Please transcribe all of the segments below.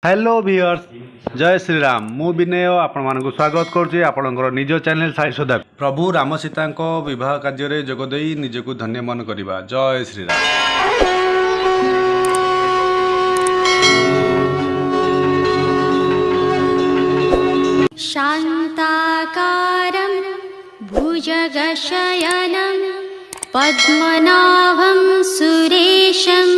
Hello viewers जय श्री राम मु विनय आपण मानक स्वागत करुच्ची आपणकर निज चैनल साई सदा प्रभु राम सीता विवाह कार्य जोगदे निजक धन्य मन करवा। जय श्री राम। शान्ताकारं भुजगशयनं पद्मनाभं सुरेशं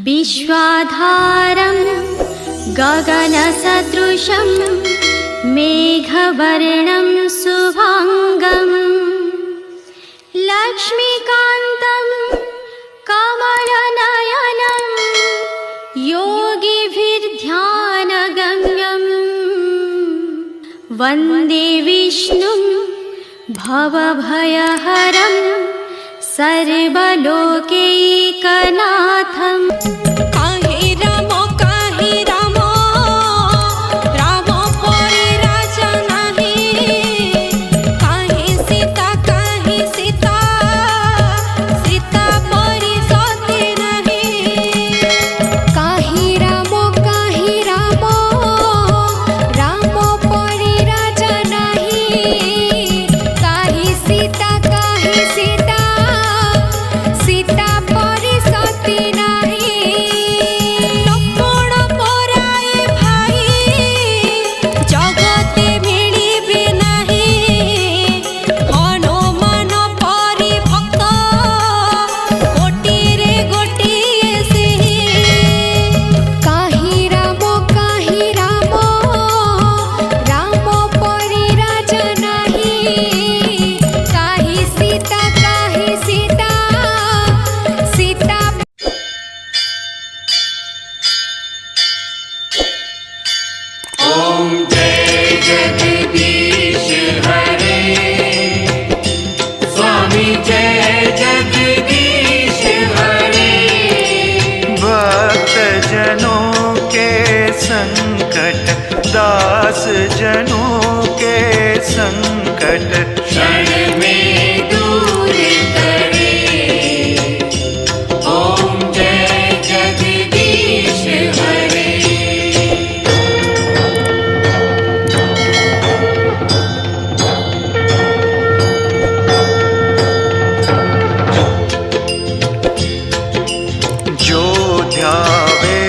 विश्वाधारं गगनसदृशं मेघवर्णं शुभांगं लक्ष्मीकान्तं कमलनयनं योगिभिर्ध्यानगम्यं वन्दे विष्णुं भवभयहरं सर्वलोकैकनाथम्। दास जनों के संकट क्षण में दूर करे। ओम जय जगदीश हरे। जो ध्यावे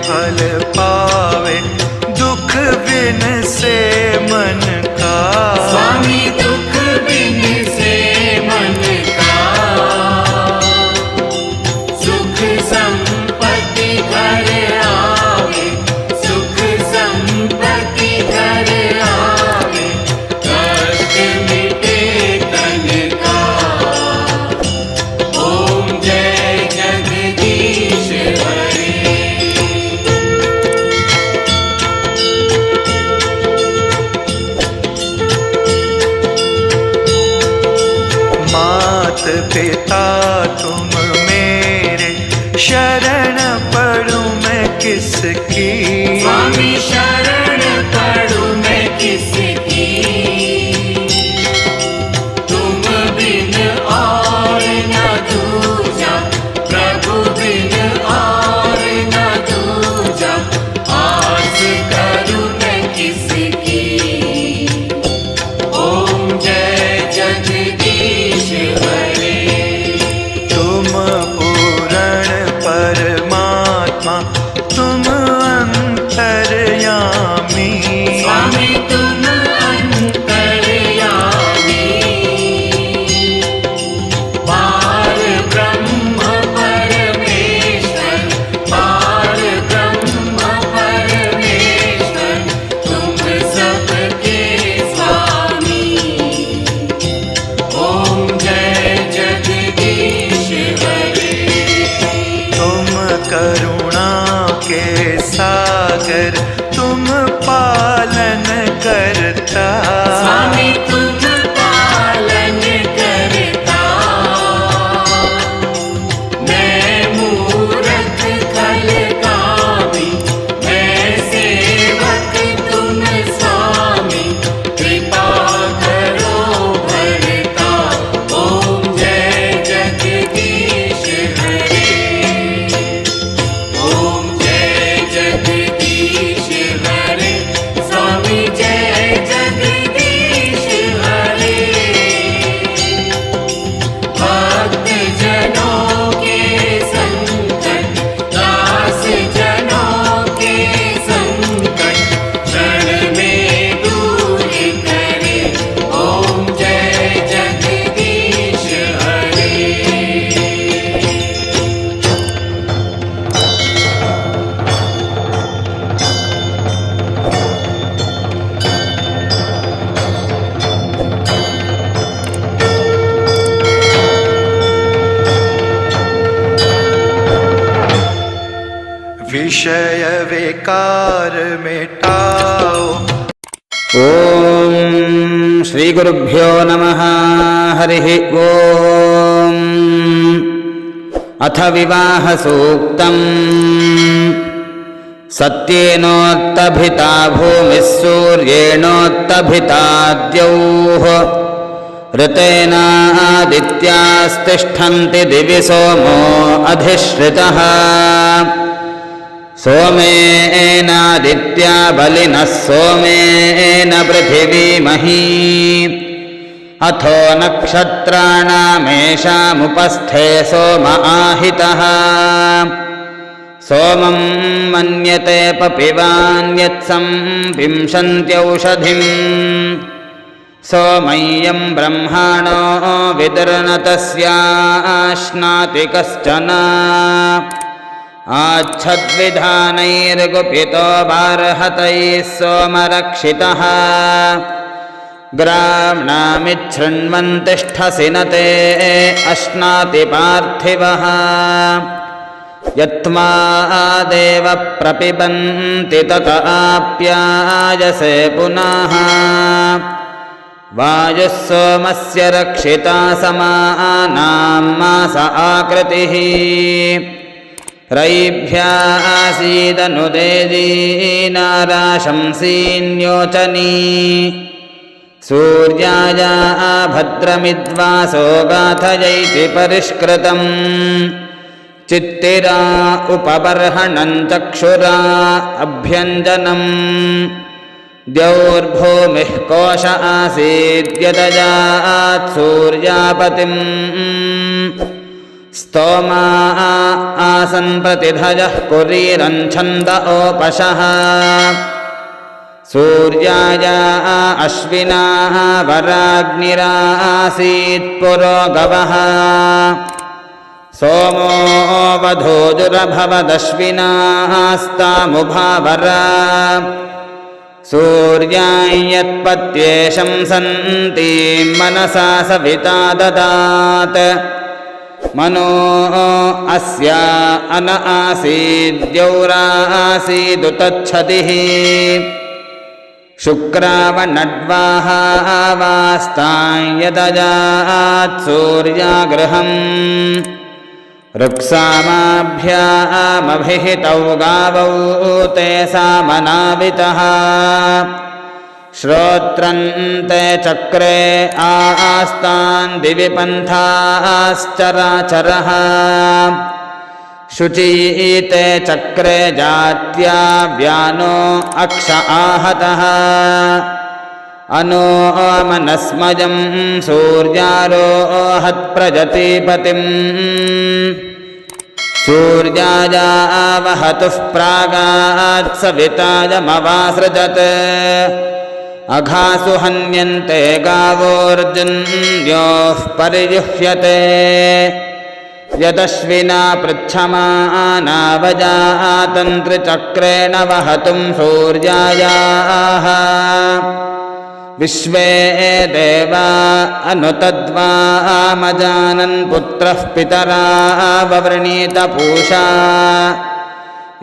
फल पावे दुख बिन से मन का। स्वामी दुख बिन से मन का सुख संपत्ति घर आवे। सुख संपत्ति घर आवे कष्ट मिटे तन का। ओम जय जगदीश हरे। मात पिता तुम मेरे शरण पड़ूं मैं किसकी। स्वामी शरण पड़ूं मैं किसकी। तुम बिन और न दूजा प्रभु बिन और न दूजा आस करूं मैं किसकी। ओम जय जगदीश हरे। तुम पूर्ण परमात्मा तुम अंतर्यामी। स्वामी तुम अंतर्यामी। पार ब्रह्म परमेश्वर पार ब्रह्म परमेश्वर तुम सबके स्वामी। ओम जय जगदीश हरे। तुम करुणा के सागर तुम पालन करता। स्वामी तुम पालन करता। मैं मूरख खल कामी मैं सेवक तुम स्वामी। कृपा करो भरता। ओम जय जगदीश हरे। ओम जय विषय विकार मिटाओ। ॐ श्रीगुरुभ्यो नमः। हरिः ॐ। अथ विवाहसूक्तम्। सत्येनोत्तभिता भूमिः सूर्येणोत्तभिता द्यौः ऋतेनादित्यास्तिष्ठन्ति दिवि सोमो अधिश्रितः सोमेनादित्या बलिनः सोमेन पृथिवी मही अथो नक्षत्राणामेषामुपस्थे सोम आहितः सोमं मन्यते पपिवान्यत्सं विंशन्त्यौषधिम् सोमय्यं ब्रह्माणो विदर्न तस्याश्नाति कश्चन आच्छद्विधानैर्गुपितो बार्हतैः सोमरक्षितः ग्राम्णामिच्छृण्वन्तिष्ठसि न ते अश्नाति पार्थिवः यत्मा देव प्रपिबन्ति तत आप्यायसे पुनः वायुः सोमस्य रक्षिता समानां मास आकृतिः रैभ्यासीदनुदेदीनाराशंसीन्योचनी सूर्याय भद्रमिद्वासो गाथयैति परिष्कृतम् चित्तिरा उपबर्हणं चक्षुरा अभ्यञ्जनम् द्यौर्भूमिः कोश आसीद्यदजात् सूर्यापतिम् स्तोमा आसन् प्रतिधयः कुरीरञ्छन्द ओपशः सूर्याय अश्विना वराग्निरासीत् पुरोगवः सोमो वधूजुरभवदश्विनास्तामुभावरा सूर्यायत्पत्ये शंसन्तीं मनसा सविता ददात् मनो अस्य अन आसीद्यौरासीदुतच्छतिः शुक्रावनड्वाः वास्तां यदजात् सूर्यागृहम् ऋक्सामाभ्यामभिहितौ गावौ ते सामनावितः श्रोत्रन्ते चक्रे आस्तान् दिवि पन्थाश्चराचरः शुचीते चक्रे जात्या व्यानो अक्ष आहतः अनो मनस्मयं सूर्यारोहत्प्रजतिपतिम् सूर्याय वहतुः प्रागात् सवितायमवासृजत् अघासु हन्यन्ते गावोऽर्जुन्योः परिजुह्यते यदश्विना पृच्छमानावजातन्त्रिचक्रेण वहतुं सूर्यायाः विश्वे देवा अनुतद्वामजानन् पुत्रः पितरा ववृणीत पूषा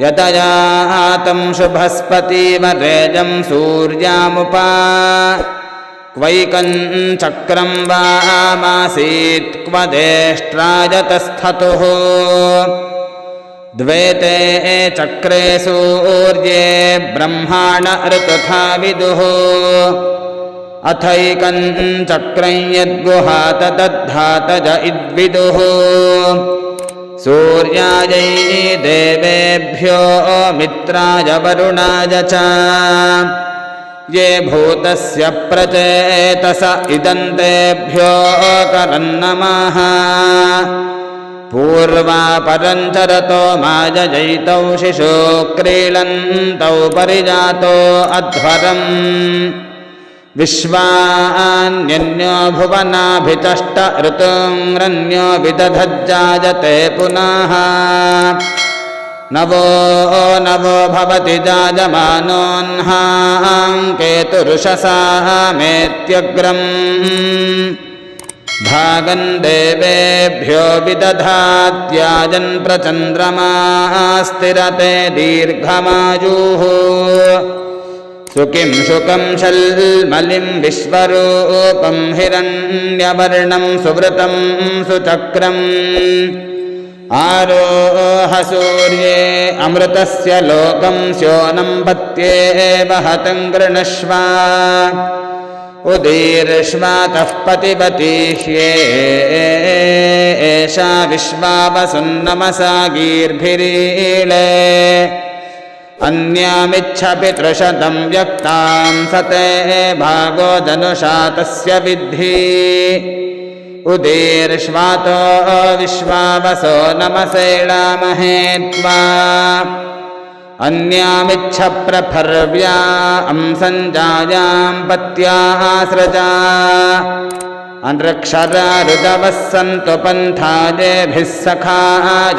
यतयातं शुभस्पतिवरेजं सूर्यामुपा क्वैकं चक्रं वामासीत् क्व देष्ट्रायतस्थतुः द्वे ते चक्रे सूर्ये ब्रह्माण ऋतुथा विदुः अथैकं चक्रं यद्गुहात तद्धातज इद्विदुः सूर्यायै देवेभ्यो मित्राय वरुणाय च ये भूतस्य प्रचेतस इदन्तेभ्यो करन्नमः पूर्वापरञ्चरतो मायजयितौ शिशो क्रीडन्तौ परिजातो अध्वरम् विश्वान्यन्यो भुवनाभितष्ट ऋतुंरन्यो विदधज्जायते पुनः नवो नवो भवति जायमानोऽह्नां केतुरुषसा मेत्यग्रम् भागं देवेभ्यो विदधात्याजन् प्रचन्द्रमा स्थिरते दीर्घमायुः सुखिं शुकं शल्मलिं विश्वरूपं हिरण्यवर्णं सुवृतं सुचक्रम् आरोह सूर्ये अमृतस्य लोकं स्योनं पत्ये वहतं गृणश्व उदीर्ष्वातः पतिपतिह्ये एषा विश्वावसुन्नमसा गीर्भिरीळे अन्यामिच्छपितृशतं व्यक्तां सते भागो धनुषा तस्य विद्धि उदीर्ष्वातो विश्वावसो नमसेणामहे त्वा अन्यामिच्छ प्रफर्व्या अंसञ्जायां पत्यासृजा अनृक्षरा ऋतवः सन्तु पन्थाजेभिः सखा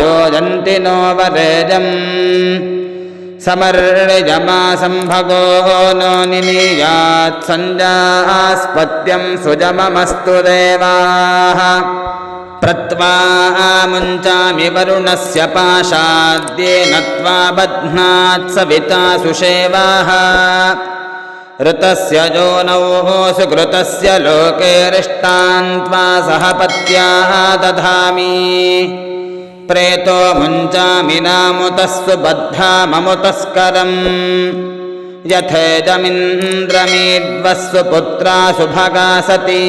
योजन्ति नो वरेजम् समर्णिजमासंभगो नो निनीयात् सञ्जास्पत्यं सुजममस्तु देवाः प्रत्वा मुञ्चामि वरुणस्य पाशाद्येन त्वा बध्नात् सविता सुषेवाः ऋतस्य योनौ सुकृतस्य लोके रिष्टान् त्वा सह पत्या दधामि प्रेतो मुञ्चामि नामुतः सुबद्धा ममुतस्करम् यथेजमिन्द्रमीद्वः सुपुत्रा सुभगा सती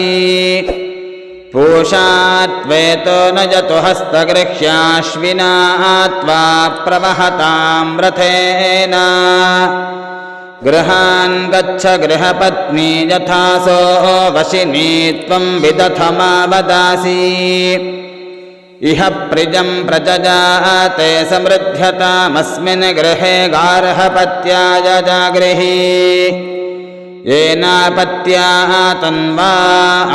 पूषा त्वेतो न जतु हस्तगृह्याश्विना त्वा प्रवहतां रथेन गृहान् गच्छ गृहपत्नी यथासो वशिनी त्वं विदथमावदासि इह प्रिजं प्रजजाते समृद्ध्यतामस्मिन् गृहे गार्हपत्याय जागृहि येनापत्या तन्वा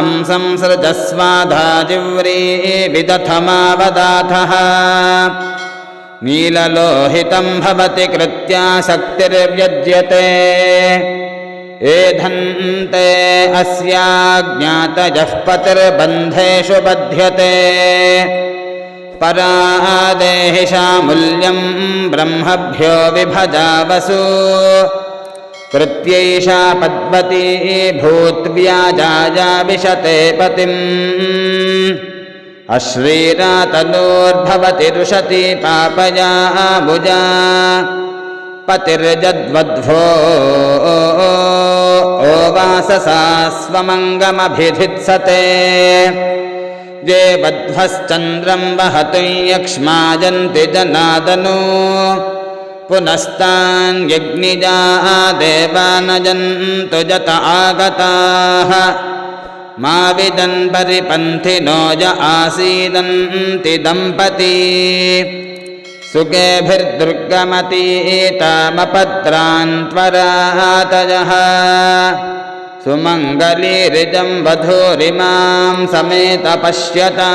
अंसंसृजस्वाधाजिव्री विदथमावदाथः नीललोहितं भवति कृत्या शक्तिर्व्यज्यते एधन्ते अस्याज्ञातयः पतिर्बन्धेषु बध्यते परादेहि शामूल्यं ब्रह्मभ्यो विभजावसु कृत्यैषा पद्मती भूत्व्याजाया विशते पतिम् अश्रीरातनोर्भवति रुशति पापया भुजा पतिर्जद्वध्वो वाससा स्वमङ्गमभिधित्सते ये बध्वश्चन्द्रं वहतु यक्ष्माजन्ति जनादनो पुनस्तान् यज्ञिजा देवानजन्तु जत आगताः मा विदन् परिपन्थिनो य आसीदन्ति दम्पती सुगेभिर्दुर्गमतीतामपत्रान् त्वरातयः सुमङ्गलीरिजं वधूरिमां समेत पश्यता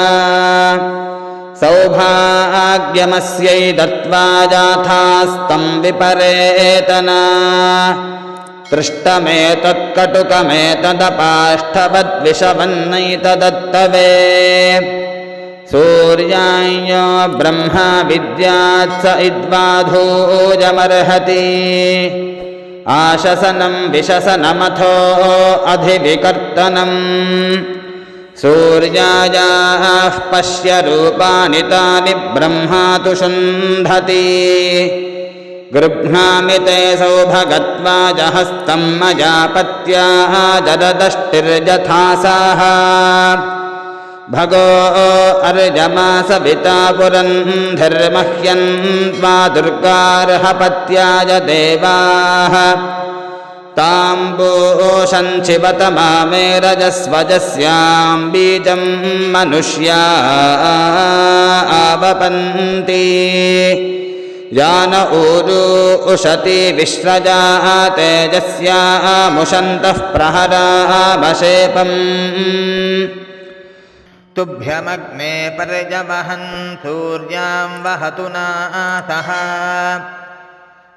सौभाग्यमस्यै दत्त्वा जाथास्तं विपरेतना तृष्टमेतत्कटुकमेतदपाष्टवद्विषवन्नैतदत्तवे सूर्याय ब्रह्मा विद्यात् स इद्वाधूजमर्हति आशसनं विशसनमथो अधिविकर्तनम् सूर्यायाः पश्य रूपाणि तानि ब्रह्मा तु शुन्धति गृह्णामि ते सौभगत्वाजहस्तं मया पत्या जददष्टिर्यथासाः भगो अर्यमा सविता पुरन्धिर्मह्यन् त्वा दुर्गार्हपत्याय देवाः ताम्बूशञ्चिवतमामे रजस्वजस्यां बीजं मनुष्या आवपन्ति यान ऊरू उशति विश्रजा तेजस्यामुशन्तः प्रहरामशेपम् तुभ्यमग्ने पर्यवहन् सूर्यां वहतु नासः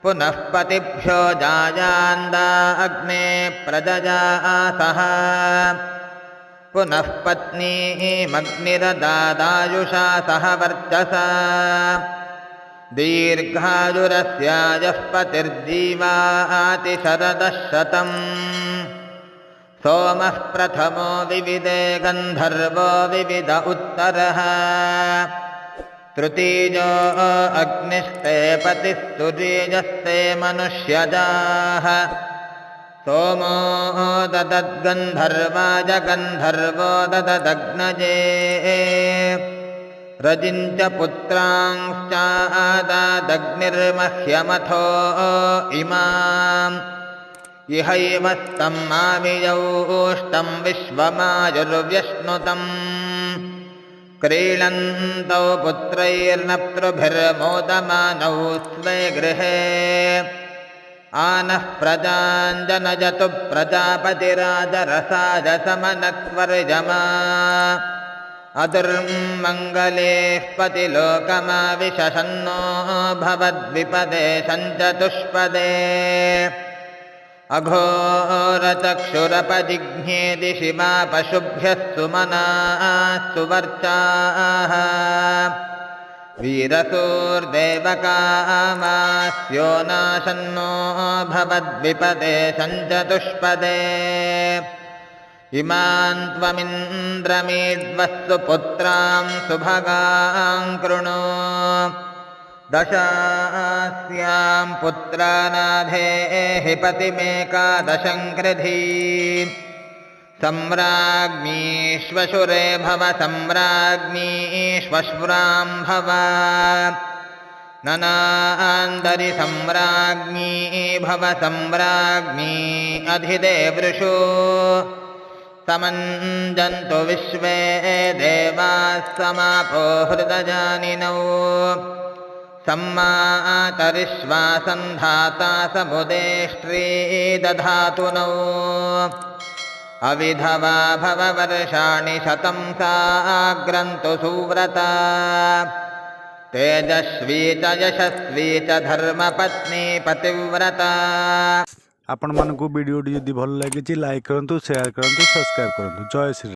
पुनः पतिभ्यो जायान्दा अग्ने प्रजजासः पुनः पत्नीमग्निरदादायुषा सह वर्चसा दीर्घायुरस्यायः पतिर्जीवाति शरदः शतम् सोमः प्रथमो विविदे गन्धर्वो विविद उत्तरः तृतीयो अग्निस्ते पतिः तुरीयस्ते मनुष्यजाः सोमो ददद्गन्धर्वाय गन्धर्वो दददग्नजे रजिञ्च पुत्रांश्चादादग्निर्मह्यमथो इमाम् इहैवस्तम् मावियौष्टं विश्वमायुर्व्यश्नुतम् क्रीडन्तौ पुत्रैर्नप्तृभिर्मोदमानौ स्वे गृहे आनः प्रजाञ्जनजतु प्रजापतिराजरसाय समनक्वर्यमा अदुर्मङ्गलेः पतिलोकमाविशन्नो भवद्विपदे सञ्चतुष्पदे अघोरचक्षुरपजिघ्ने दिशि मा पशुभ्यः सुमनाः सुवर्चाः वीरसूर्देवकामास्यो नाशन्नो भवद्विपदे सञ्चतुष्पदे इमान् त्वमिन्द्रमीड्वस्सु पुत्रां सुभगां कृणु दशास्यां पुत्रानाधेहि पतिमेकादशं कृधी सम्राज्ञीश्वशुरे भव सम्राज्ञीश्वश्वरां भव ननान्दरि सम्राज्ञी भव सम्राज्ञी अधिदेवृषु समञ्जन्तु विश्वे देवाः समापो हृदजानिनौ सम्मातरिष्वा सन्धाता समुदेष्ट्री दधातु नौ अविधवा भववर्षाणि शतं साग्रन्तु सुव्रता तेजस्वी च यशस्वी च धर्मपत्नी पतिव्रता। आपण मानकु वीडियो जदि भल लगी लाइक करंतु शेयर करंतु सब्सक्राइब करंतु। जय श्री राम।